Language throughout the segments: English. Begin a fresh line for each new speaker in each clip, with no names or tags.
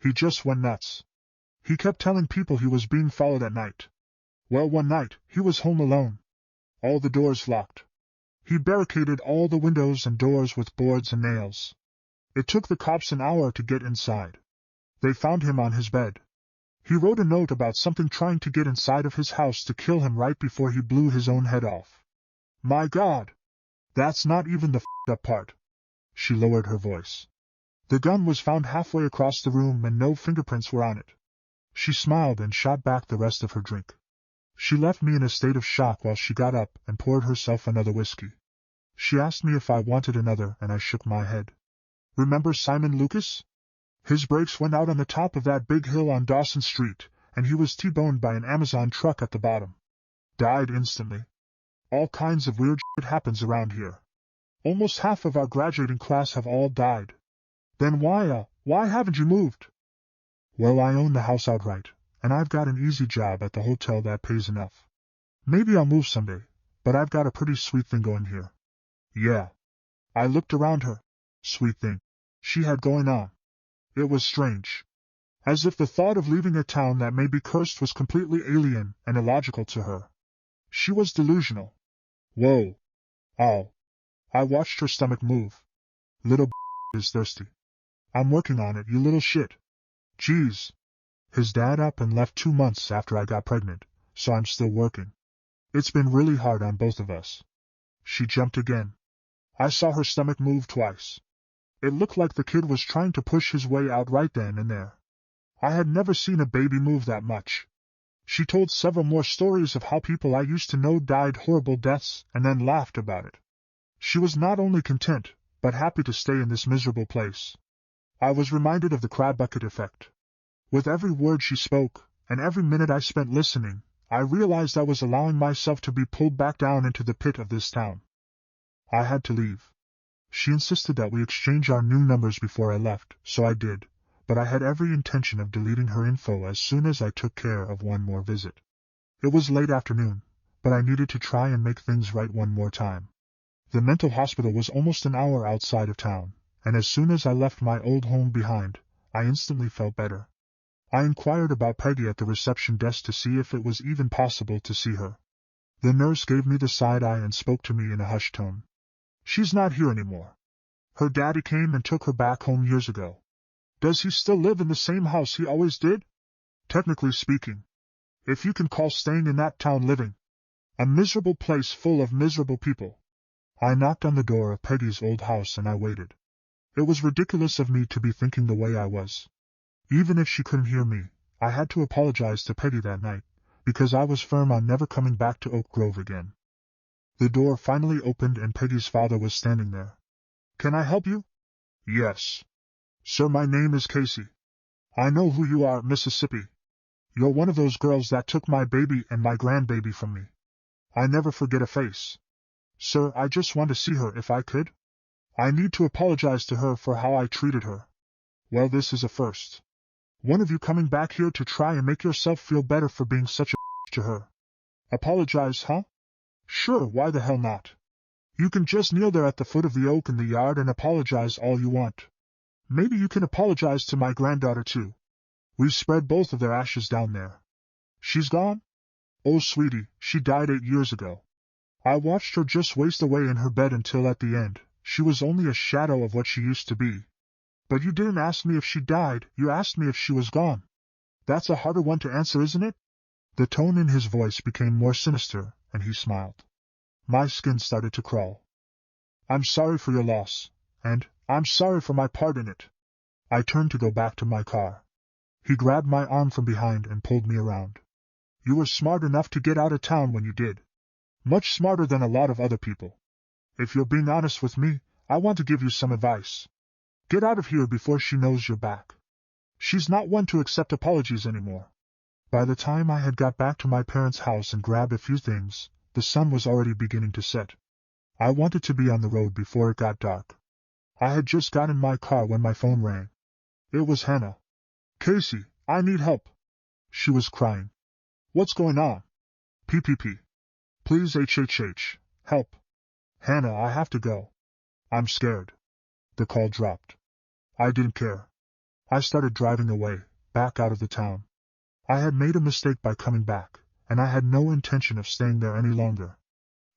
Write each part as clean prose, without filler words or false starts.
He just went nuts. He kept telling people he was being followed at night. Well, one night, he was home alone. All the doors locked. He barricaded all the windows and doors with boards and nails. It took the cops an hour to get inside. They found him on his bed. He wrote a note about something trying to get inside of his house to kill him right before he blew his own head off. My God! That's not even the f***ed up part. She lowered her voice. The gun was found halfway across the room and no fingerprints were on it. She smiled and shot back the rest of her drink. She left me in a state of shock while she got up and poured herself another whiskey. She asked me if I wanted another and I shook my head. Remember Simon Lucas? His brakes went out on the top of that big hill on Dawson Street, and he was T-boned by an Amazon truck at the bottom. Died instantly. All kinds of weird shit happens around here. Almost half of our graduating class have all died. Then why haven't you moved? Well, I own the house outright, and I've got an easy job at the hotel that pays enough. Maybe I'll move someday, but I've got a pretty sweet thing going here. Yeah. I looked around her. Sweet thing she had going on. It was strange. As if the thought of leaving a town that may be cursed was completely alien and illogical to her. She was delusional. Whoa. Ow. I watched her stomach move. Little is thirsty. I'm working on it, you little shit. Geez. His dad up and left 2 months after I got pregnant, so I'm still working. It's been really hard on both of us. She jumped again. I saw her stomach move twice. It looked like the kid was trying to push his way out right then and there. I had never seen a baby move that much. She told several more stories of how people I used to know died horrible deaths and then laughed about it. She was not only content, but happy to stay in this miserable place. I was reminded of the crab bucket effect. With every word she spoke, and every minute I spent listening, I realized I was allowing myself to be pulled back down into the pit of this town. I had to leave. She insisted that we exchange our new numbers before I left, so I did, but I had every intention of deleting her info as soon as I took care of one more visit. It was late afternoon, but I needed to try and make things right one more time. The mental hospital was almost an hour outside of town, and as soon as I left my old home behind, I instantly felt better. I inquired about Peggy at the reception desk to see if it was even possible to see her. The nurse gave me the side eye and spoke to me in a hushed tone. She's not here anymore. Her daddy came and took her back home years ago. Does he still live in the same house he always did? Technically speaking. If you can call staying in that town living. A miserable place full of miserable people. I knocked on the door of Peggy's old house and I waited. It was ridiculous of me to be thinking the way I was. Even if she couldn't hear me, I had to apologize to Peggy that night, because I was firm on never coming back to Oak Grove again. The door finally opened and Peggy's father was standing there. Can I help you? Yes. Sir, my name is Casey. I know who you are, Mississippi. You're one of those girls that took my baby and my grandbaby from me. I never forget a face. Sir, I just want to see her if I could. I need to apologize to her for how I treated her. Well, this is a first. One of you coming back here to try and make yourself feel better for being such a to her. Apologize, huh? Sure, why the hell not? You can just kneel there at the foot of the oak in the yard and apologize all you want. Maybe you can apologize to my granddaughter too. We spread both of their ashes down there. She's gone? Oh, sweetie, she died 8 years ago. I watched her just waste away in her bed until at the end, she was only a shadow of what she used to be. But you didn't ask me if she died, you asked me if she was gone. That's a harder one to answer, isn't it? The tone in his voice became more sinister, and he smiled. My skin started to crawl. I'm sorry for your loss, and I'm sorry for my part in it. I turned to go back to my car. He grabbed my arm from behind and pulled me around. You were smart enough to get out of town when you did. Much smarter than a lot of other people. If you're being honest with me, I want to give you some advice. Get out of here before she knows you're back. She's not one to accept apologies anymore. By the time I had got back to my parents' house and grabbed a few things, the sun was already beginning to set. I wanted to be on the road before it got dark. I had just got in my car when my phone rang. It was Hannah. Casey, I need help. She was crying. What's going on? PPP. Please HHH. Help. Hannah, I have to go. I'm scared. The call dropped. I didn't care. I started driving away, back out of the town. I had made a mistake by coming back, and I had no intention of staying there any longer.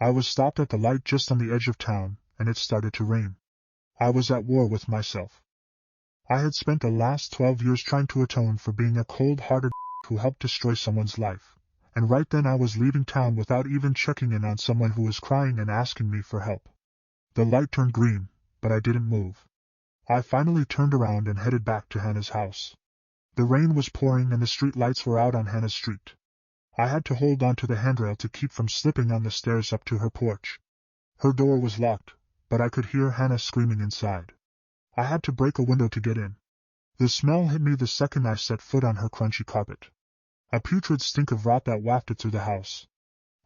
I was stopped at the light just on the edge of town, and it started to rain. I was at war with myself. I had spent the last 12 years trying to atone for being a cold-hearted who helped destroy someone's life, and right then I was leaving town without even checking in on someone who was crying and asking me for help. The light turned green, but I didn't move. I finally turned around and headed back to Hannah's house. The rain was pouring and the street lights were out on Hannah's street. I had to hold on to the handrail to keep from slipping on the stairs up to her porch. Her door was locked, but I could hear Hannah screaming inside. I had to break a window to get in. The smell hit me the second I set foot on her crunchy carpet. A putrid stink of rot that wafted through the house.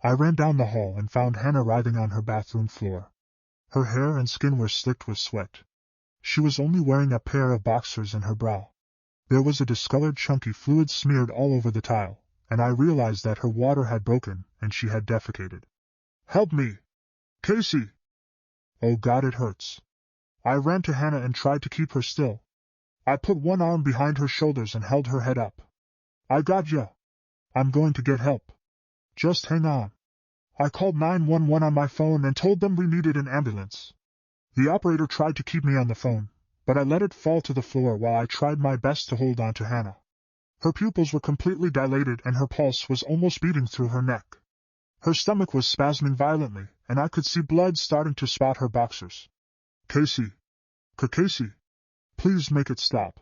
I ran down the hall and found Hannah writhing on her bathroom floor. Her hair and skin were slicked with sweat. She was only wearing a pair of boxers and her brow. There was a discolored chunky fluid smeared all over the tile, and I realized that her water had broken and she had defecated. "Help me! Casey!" "Oh God, it hurts." I ran to Hannah and tried to keep her still. I put one arm behind her shoulders and held her head up. "I got ya. I'm going to get help. Just hang on." I called 911 on my phone and told them we needed an ambulance. The operator tried to keep me on the phone, but I let it fall to the floor while I tried my best to hold on to Hannah. Her pupils were completely dilated and her pulse was almost beating through her neck. Her stomach was spasming violently, and I could see blood starting to spout her boxers. "Casey. Casey. Please make it stop.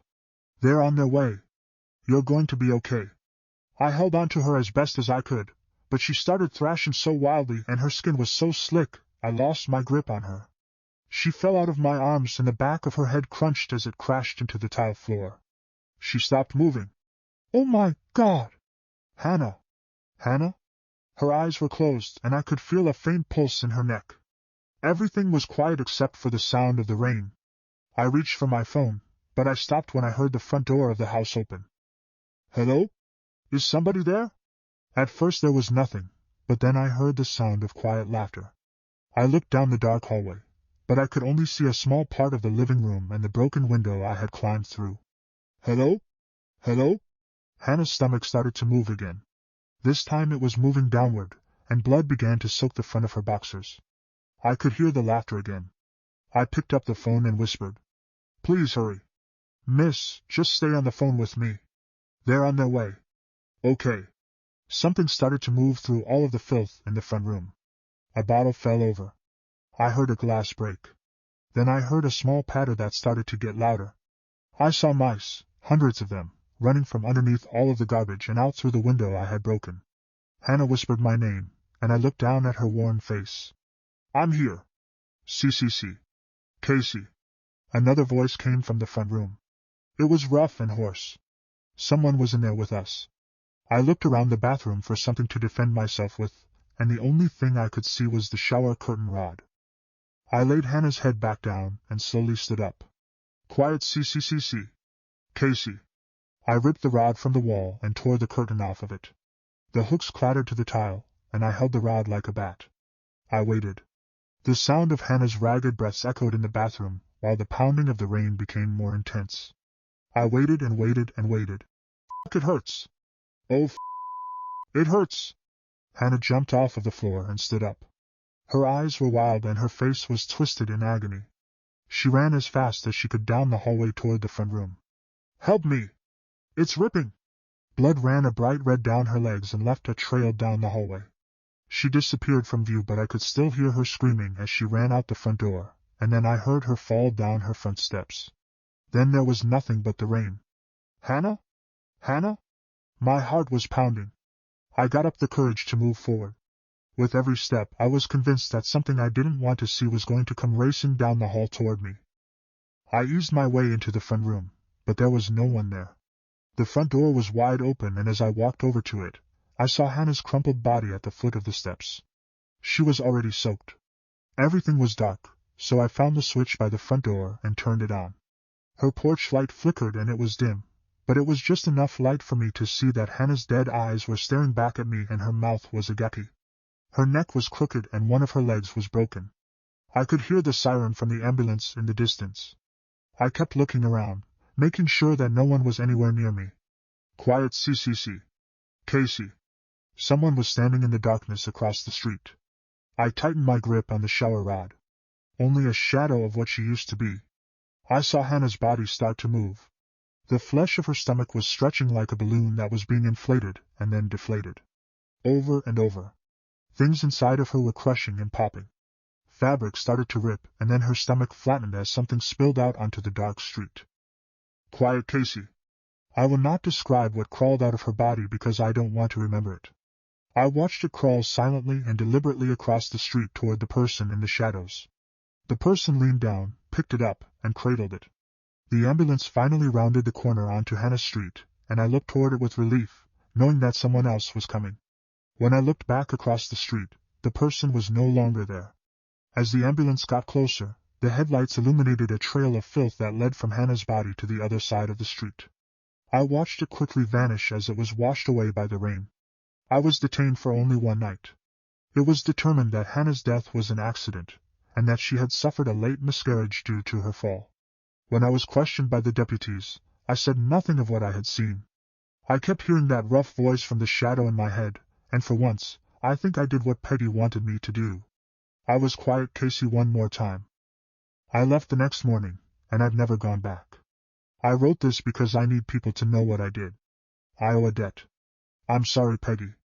They're on their way. You're going to be okay." I held on to her as best as I could, but she started thrashing so wildly and her skin was so slick, I lost my grip on her. She fell out of my arms and the back of her head crunched as it crashed into the tile floor. She stopped moving. "Oh my God! Hannah! Hannah?" Her eyes were closed and I could feel a faint pulse in her neck. Everything was quiet except for the sound of the rain. I reached for my phone, but I stopped when I heard the front door of the house open. "Hello? Is somebody there?" At first there was nothing, but then I heard the sound of quiet laughter. I looked down the dark hallway, but I could only see a small part of the living room and the broken window I had climbed through. "Hello? Hello?" Hannah's stomach started to move again. This time it was moving downward, and blood began to soak the front of her boxers. I could hear the laughter again. I picked up the phone and whispered, "Please hurry. Miss, just stay on the phone with me. They're on their way." "Okay." Something started to move through all of the filth in the front room. A bottle fell over. I heard a glass break. Then I heard a small patter that started to get louder. I saw mice, hundreds of them, running from underneath all of the garbage and out through the window I had broken. Hannah whispered my name, and I looked down at her worn face. "I'm here. CCC. Casey." Another voice came from the front room. It was rough and hoarse. Someone was in there with us. I looked around the bathroom for something to defend myself with, and the only thing I could see was the shower curtain rod. I laid Hannah's head back down and slowly stood up. "Quiet, CCCC. Casey." I ripped the rod from the wall and tore the curtain off of it. The hooks clattered to the tile, and I held the rod like a bat. I waited. The sound of Hannah's ragged breaths echoed in the bathroom, while the pounding of the rain became more intense. I waited and waited and waited. "It hurts. Oh, it hurts." Hannah jumped off of the floor and stood up. Her eyes were wild and her face was twisted in agony. She ran as fast as she could down the hallway toward the front room. "Help me! It's ripping!" Blood ran a bright red down her legs and left a trail down the hallway. She disappeared from view, but I could still hear her screaming as she ran out the front door, and then I heard her fall down her front steps. Then there was nothing but the rain. "Hannah? Hannah?" My heart was pounding. I got up the courage to move forward. With every step, I was convinced that something I didn't want to see was going to come racing down the hall toward me. I eased my way into the front room, but there was no one there. The front door was wide open, and as I walked over to it, I saw Hannah's crumpled body at the foot of the steps. She was already soaked. Everything was dark, so I found the switch by the front door and turned it on. Her porch light flickered and it was dim, but it was just enough light for me to see that Hannah's dead eyes were staring back at me and her mouth was agape. Her neck was crooked and one of her legs was broken. I could hear the siren from the ambulance in the distance. I kept looking around, making sure that no one was anywhere near me. Quiet CCC. Casey. Someone was standing in the darkness across the street. I tightened my grip on the shower rod. Only a shadow of what she used to be. I saw Hannah's body start to move. The flesh of her stomach was stretching like a balloon that was being inflated and then deflated. Over and over. Things inside of her were crushing and popping. Fabric started to rip, and then her stomach flattened as something spilled out onto the dark street. Quiet Casey. I will not describe what crawled out of her body because I don't want to remember it. I watched it crawl silently and deliberately across the street toward the person in the shadows. The person leaned down, picked it up, and cradled it. The ambulance finally rounded the corner onto Hannah Street, and I looked toward it with relief, knowing that someone else was coming. When I looked back across the street, the person was no longer there. As the ambulance got closer, the headlights illuminated a trail of filth that led from Hannah's body to the other side of the street. I watched it quickly vanish as it was washed away by the rain. I was detained for only one night. It was determined that Hannah's death was an accident, and that she had suffered a late miscarriage due to her fall. When I was questioned by the deputies, I said nothing of what I had seen. I kept hearing that rough voice from the shadow in my head, and for once, I think I did what Peggy wanted me to do. I was quiet Casey one more time. I left the next morning, and I've never gone back. I wrote this because I need people to know what I did. I owe a debt. I'm sorry, Peggy.